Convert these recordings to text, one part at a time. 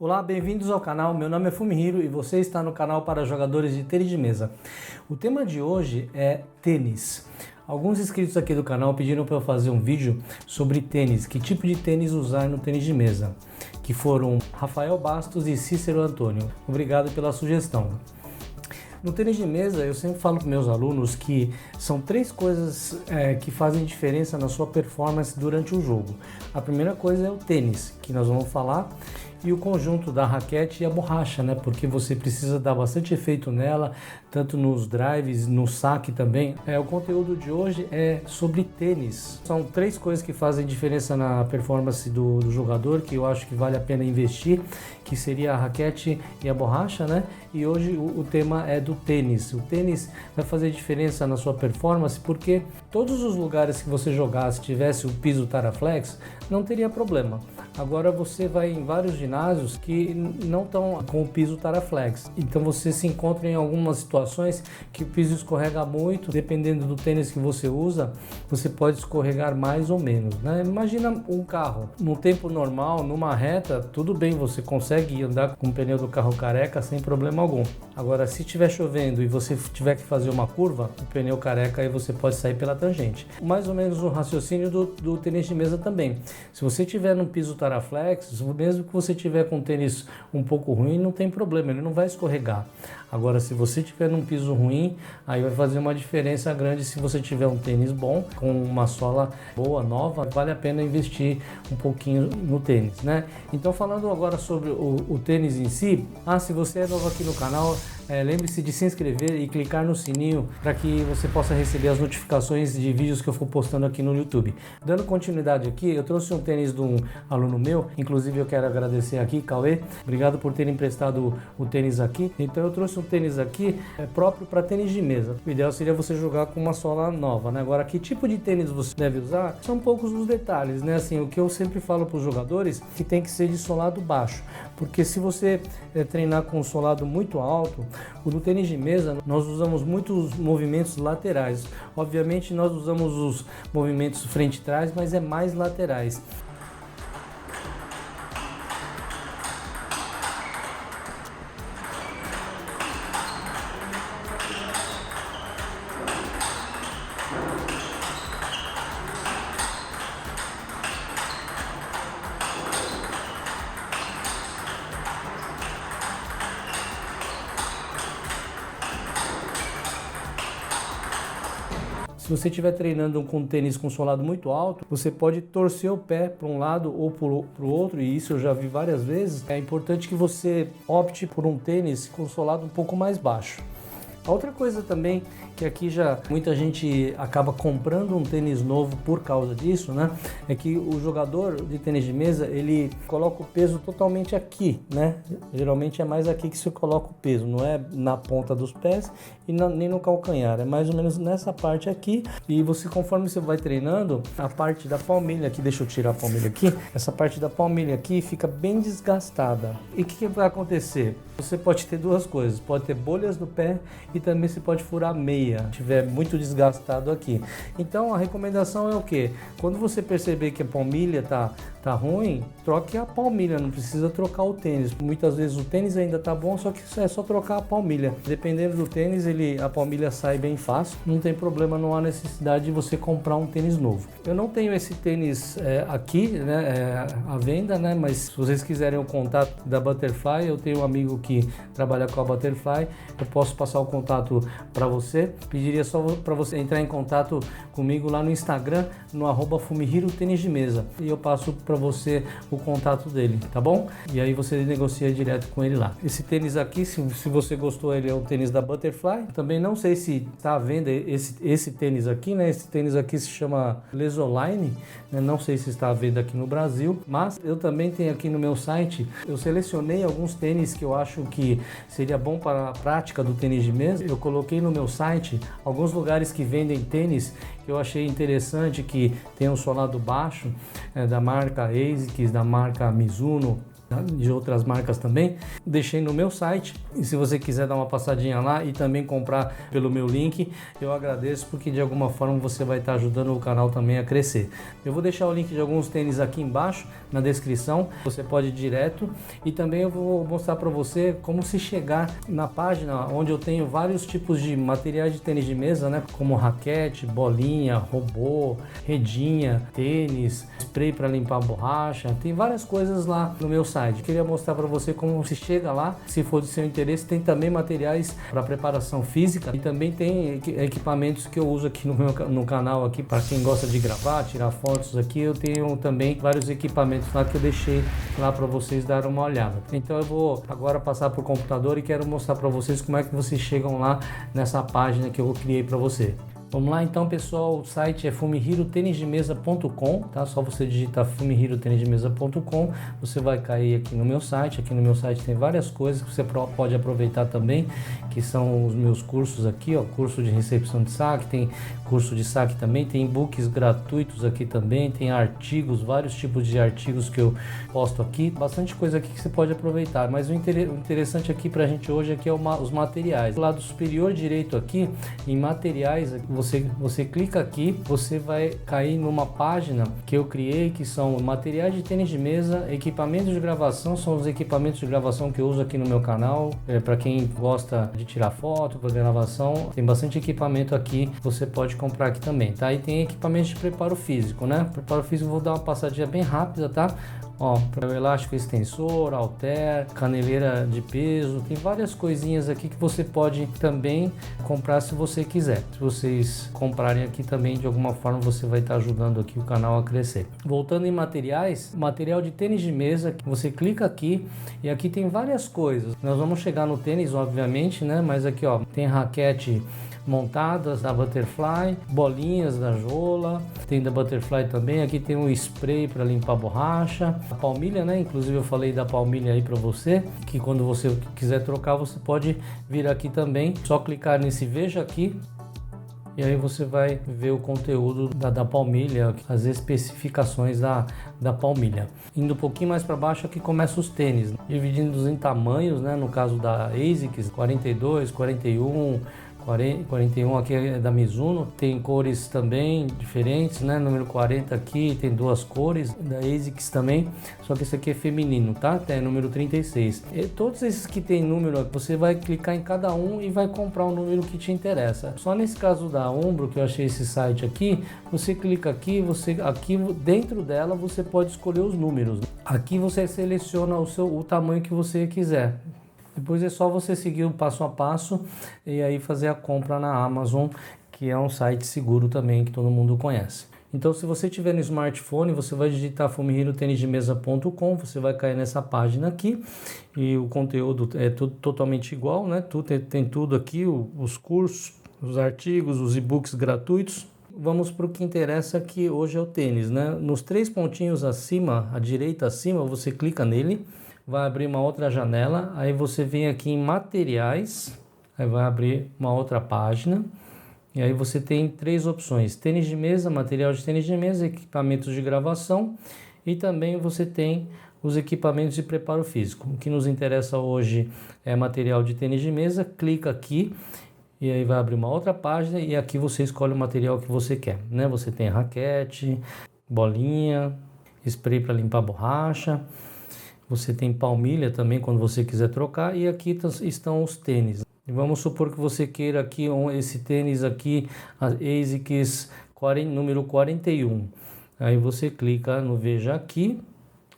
Olá, bem-vindos ao canal. Meu nome é Fumihiro e você está no canal para jogadores de tênis de mesa. O tema de hoje é tênis. Alguns inscritos aqui do canal pediram para eu fazer um vídeo sobre tênis, que tipo de tênis usar no tênis de mesa, que foram Rafael Bastos e Cícero Antônio. Obrigado pela sugestão. No tênis de mesa, eu sempre falo para meus alunos que são três coisas que fazem diferença na sua performance durante o jogo. A primeira coisa é o tênis, que nós vamos falar, e o conjunto da raquete e a borracha, né? Porque você precisa dar bastante efeito nela, tanto nos drives, no saque também. O conteúdo de hoje é sobre tênis. São três coisas que fazem diferença na performance do jogador, que eu acho que vale a pena investir, que seria a raquete e a borracha, né? E hoje o tema é do tênis. O tênis vai fazer diferença na sua performance porque todos os lugares que você jogasse, tivesse o piso Taraflex, não teria problema. Agora você vai em vários ginásios que não estão com o piso Taraflex. Então você se encontra em algumas situações que o piso escorrega muito. Dependendo do tênis que você usa, você pode escorregar mais ou menos, né? Imagina um carro. No tempo normal, numa reta, tudo bem, você consegue andar com o pneu do carro careca sem problema algum. Agora, se estiver chovendo e você tiver que fazer uma curva, o pneu careca aí você pode sair pela tangente. Mais ou menos o raciocínio do tênis de mesa também. Se você tiver num piso Taraflex, mesmo que você tiver com um tênis um pouco ruim, não tem problema, ele não vai escorregar. Agora, se você tiver num piso ruim, aí vai fazer uma diferença grande. Se você tiver um tênis bom, com uma sola boa, nova, vale a pena investir um pouquinho no tênis, né? Então, falando agora sobre o tênis em si, se você é novo aqui no canal, lembre-se de se inscrever e clicar no sininho para que você possa receber as notificações de vídeos que eu for postando aqui no YouTube. Dando continuidade aqui, eu trouxe um tênis de um aluno meu, inclusive eu quero agradecer aqui, Cauê, obrigado por ter emprestado o tênis aqui. Então eu trouxe um tênis aqui próprio para tênis de mesa. O ideal seria você jogar com uma sola nova, né? Agora, que tipo de tênis você deve usar? São poucos os detalhes, né? Assim, o que eu sempre falo para os jogadores que tem que ser de solado baixo, porque se você treinar com um solado muito alto, no tênis de mesa nós usamos muitos movimentos laterais. Obviamente nós usamos os movimentos frente e trás, mas é mais laterais. Se você estiver treinando com tênis com solado muito alto, você pode torcer o pé para um lado ou para o outro, e isso eu já vi várias vezes. É importante que você opte por um tênis com solado um pouco mais baixo. A outra coisa também, que aqui já muita gente acaba comprando um tênis novo por causa disso, né? É que o jogador de tênis de mesa, ele coloca o peso totalmente aqui, né? Geralmente é mais aqui que se coloca o peso, não é na ponta dos pés e nem no calcanhar, é mais ou menos nessa parte aqui. E você, conforme você vai treinando, a parte da palmilha aqui, deixa eu tirar a palmilha aqui, essa parte da palmilha aqui fica bem desgastada. E o que vai acontecer? Você pode ter duas coisas, pode ter bolhas no pé e também você pode furar meia, se estiver muito desgastado aqui. Então a recomendação é o que? Quando você perceber que a palmilha tá ruim, troque a palmilha, não precisa trocar o tênis. Muitas vezes o tênis ainda tá bom, só que é só trocar a palmilha. Dependendo do tênis, a palmilha sai bem fácil, não tem problema, não há necessidade de você comprar um tênis novo. Eu não tenho esse tênis aqui, né, à venda, né, mas se vocês quiserem o contato da Butterfly, eu tenho um amigo que trabalha com a Butterfly, eu posso passar o contato para você. Pediria só para você entrar em contato comigo lá no Instagram, no @Fumihiro Tênis de Mesa, e eu passo para você o contato dele, tá bom? E aí você negocia direto com ele lá. Esse tênis aqui, se você gostou, ele é o tênis da Butterfly. Também não sei se está à venda esse tênis aqui, né? Esse tênis aqui se chama Lesoline, né? Não sei se está à venda aqui no Brasil, mas eu também tenho aqui no meu site, eu selecionei alguns tênis que eu acho que seria bom para a prática do tênis de mesa. Eu coloquei no meu site alguns lugares que vendem tênis que eu achei interessante, que tem um solado baixo, da marca ASICS, da marca Mizuno, de outras marcas também, deixei no meu site, e se você quiser dar uma passadinha lá e também comprar pelo meu link, eu agradeço, porque de alguma forma você vai estar ajudando o canal também a crescer. Eu vou deixar o link de alguns tênis aqui embaixo na descrição, você pode ir direto, e também eu vou mostrar para você como se chegar na página onde eu tenho vários tipos de materiais de tênis de mesa, né, como raquete, bolinha, robô, redinha, tênis, spray para limpar a borracha, tem várias coisas lá no meu site. Queria mostrar para você como se chega lá. Se for de seu interesse, tem também materiais para preparação física e também tem equipamentos que eu uso aqui no canal aqui para quem gosta de gravar, tirar fotos aqui. Eu tenho também vários equipamentos lá que eu deixei lá para vocês darem uma olhada. Então eu vou agora passar para o computador e quero mostrar para vocês como é que vocês chegam lá nessa página que eu criei para você. Vamos lá então, pessoal, o site é fumihirotenisdemesa.com, tá? Só você digitar fumihirotenisdemesa.com, você vai cair aqui no meu site. Aqui no meu site tem várias coisas que você pode aproveitar também, que são os meus cursos aqui, ó, curso de recepção de saque, tem curso de saque também, tem e-books gratuitos aqui também, tem artigos, vários tipos de artigos que eu posto aqui, bastante coisa aqui que você pode aproveitar, mas o interessante aqui pra gente hoje aqui é os materiais. Do lado superior direito aqui, em materiais, você clica aqui, você vai cair numa página que eu criei, que são materiais de tênis de mesa, equipamentos de gravação, são os equipamentos de gravação que eu uso aqui no meu canal, para quem gosta de tirar foto, para gravação, tem bastante equipamento aqui, você pode comprar aqui também, tá? E tem equipamentos de preparo físico, né? Preparo físico, vou dar uma passadinha bem rápida, tá? Ó, para o elástico extensor, halter, caneleira de peso, tem várias coisinhas aqui que você pode também comprar se você quiser. Se vocês comprarem aqui também, de alguma forma você vai estar ajudando aqui o canal a crescer. Voltando em materiais, material de tênis de mesa, você clica aqui e aqui tem várias coisas. Nós vamos chegar no tênis, obviamente, né? Mas aqui, ó, tem raquete montadas da Butterfly, bolinhas da Jola, tem da Butterfly também. Aqui tem um spray para limpar a borracha, a palmilha, né? Inclusive eu falei da palmilha aí para você, que quando você quiser trocar você pode vir aqui também, só clicar nesse veja aqui e aí você vai ver o conteúdo da palmilha, as especificações da palmilha. Indo um pouquinho mais para baixo aqui começa os tênis, dividindo em tamanhos, né? No caso da ASICS, 42, 41, 41 aqui é da Mizuno, tem cores também diferentes, né? Número 40 aqui tem duas cores, da ASICS também, só que esse aqui é feminino, tá? Tem número 36. E todos esses que tem número, você vai clicar em cada um e vai comprar o número que te interessa. Só nesse caso da Umbro, que eu achei esse site aqui, você clica aqui, aqui dentro dela você pode escolher os números. Aqui você seleciona o tamanho que você quiser. Depois é só você seguir o passo a passo e aí fazer a compra na Amazon, que é um site seguro também que todo mundo conhece. Então, se você tiver no smartphone, você vai digitar fumihirotenisdemesa.com, você vai cair nessa página aqui e o conteúdo é tudo totalmente igual, né? Tem tudo aqui, os cursos, os artigos, os e-books gratuitos. Vamos para o que interessa, que hoje é o tênis, né? Nos 3 pontinhos acima, à direita acima, você clica nele. Vai abrir uma outra janela, aí você vem aqui em materiais, aí vai abrir uma outra página, e aí você tem 3 opções: tênis de mesa, material de tênis de mesa, equipamentos de gravação, e também você tem os equipamentos de preparo físico. O que nos interessa hoje é material de tênis de mesa, clica aqui, e aí vai abrir uma outra página, e aqui você escolhe o material que você quer, né? Você tem raquete, bolinha, spray para limpar a borracha, você tem palmilha também quando você quiser trocar, e aqui estão os tênis. Vamos supor que você queira aqui esse tênis aqui, a ASICS número 41. Aí você clica no veja aqui,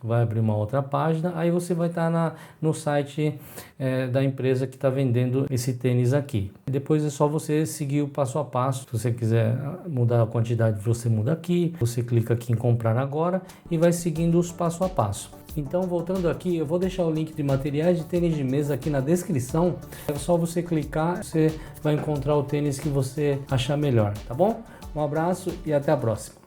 vai abrir uma outra página, aí você vai estar no site da empresa que está vendendo esse tênis aqui. Depois é só você seguir o passo a passo. Se você quiser mudar a quantidade, você muda aqui, você clica aqui em comprar agora e vai seguindo os passo a passo. Então, voltando aqui, eu vou deixar o link de materiais de tênis de mesa aqui na descrição. É só você clicar, você vai encontrar o tênis que você achar melhor, tá bom? Um abraço e até a próxima.